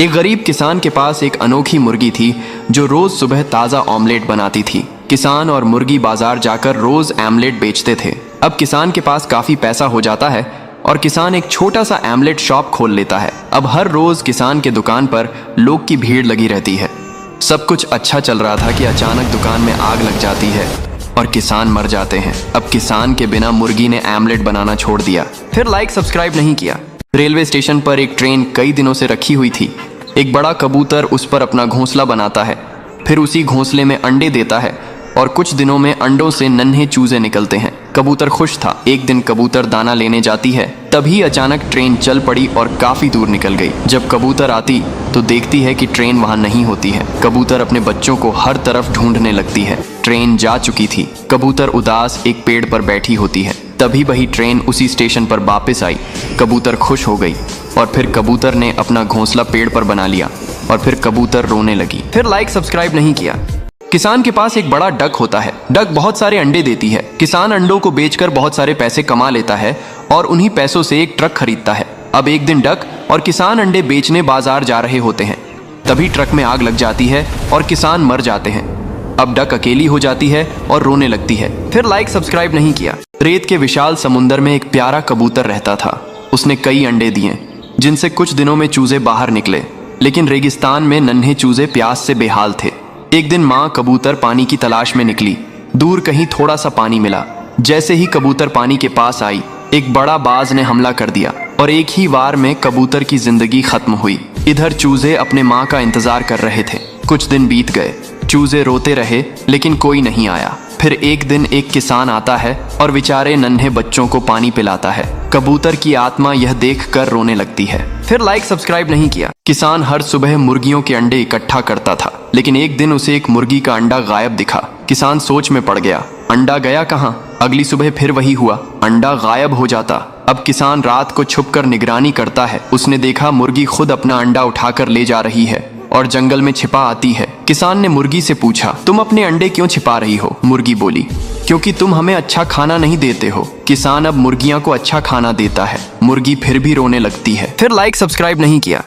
एक गरीब किसान के पास एक अनोखी मुर्गी थी जो रोज सुबह ताज़ा ऑमलेट बनाती थी। किसान और मुर्गी बाजार जाकर रोज आमलेट बेचते थे। अब किसान के पास काफ़ी पैसा हो जाता है और किसान एक छोटा सा आमलेट शॉप खोल लेता है। अब हर रोज किसान के दुकान पर लोग की भीड़ लगी रहती है। सब कुछ अच्छा चल रहा था कि अचानक दुकान में आग लग जाती है और किसान मर जाते हैं। अब किसान के बिना मुर्गी ने आमलेट बनाना छोड़ दिया। फिर लाइक सब्सक्राइब नहीं किया। रेलवे स्टेशन पर एक ट्रेन कई दिनों से रखी हुई थी। एक बड़ा कबूतर उस पर अपना घोंसला बनाता है, फिर उसी घोंसले में अंडे देता है और कुछ दिनों में अंडों से नन्हे चूजे निकलते हैं। कबूतर खुश था। एक दिन कबूतर दाना लेने जाती है, तभी अचानक ट्रेन चल पड़ी और काफी दूर निकल गई। जब कबूतर आती तो देखती है कि ट्रेन वहां नहीं होती है। कबूतर अपने बच्चों को हर तरफ ढूंढने लगती है। ट्रेन जा चुकी थी। कबूतर उदास एक पेड़ पर बैठी होती है। तभी वही ट्रेन उसी स्टेशन पर वापस आई। कबूतर खुश हो गई और फिर कबूतर ने अपना घोंसला पेड़ पर बना लिया और फिर कबूतर रोने लगी। फिर लाइक सब्सक्राइब नहीं किया। किसान के पास एक बड़ा डक होता है। डक बहुत सारे अंडे देती है। किसान अंडों को बेचकर बहुत सारे पैसे कमा लेता है और उन्हीं पैसों से एक ट्रक खरीदता है। अब एक दिन डक और किसान अंडे बेचने बाजार जा रहे होते हैं। तभी ट्रक में आग लग जाती है और किसान मर जाते हैं। अब डक अकेली हो जाती है और रोने लगती है। फिर लाइक सब्सक्राइब नहीं किया। रेत के विशाल समुंदर में एक प्यारा कबूतर रहता था। उसने कई अंडे दिए जिनसे कुछ दिनों में चूजे बाहर निकले, लेकिन रेगिस्तान में नन्हे चूजे प्यास से बेहाल थे। एक दिन माँ कबूतर पानी की तलाश में निकली। दूर कहीं थोड़ा सा पानी मिला। जैसे ही कबूतर पानी के पास आई, एक बड़ा बाज ने हमला कर दिया और एक ही वार में कबूतर की जिंदगी खत्म हुई। इधर चूजे अपने माँ का इंतजार कर रहे थे। कुछ दिन बीत गए। चूजे रोते रहे लेकिन कोई नहीं आया। फिर एक दिन एक किसान आता है और बेचारे नन्हे बच्चों को पानी पिलाता है। कबूतर की आत्मा यह देखकर रोने लगती है। फिर लाइक सब्सक्राइब नहीं किया। किसान हर सुबह मुर्गियों के अंडे इकट्ठा करता था, लेकिन एक दिन उसे एक मुर्गी का अंडा गायब दिखा। किसान सोच में पड़ गया, अंडा गया कहाँ? अगली सुबह फिर वही हुआ, अंडा गायब हो जाता। अब किसान रात को छुपकर निगरानी करता है। उसने देखा मुर्गी खुद अपना अंडा उठाकर ले जा रही है और जंगल में छिपा आती है। किसान ने मुर्गी से पूछा, तुम अपने अंडे क्यों छिपा रही हो? मुर्गी बोली, क्योंकि तुम हमें अच्छा खाना नहीं देते हो। किसान अब मुर्गियां को अच्छा खाना देता है। मुर्गी फिर भी रोने लगती है। फिर लाइक सब्सक्राइब नहीं किया।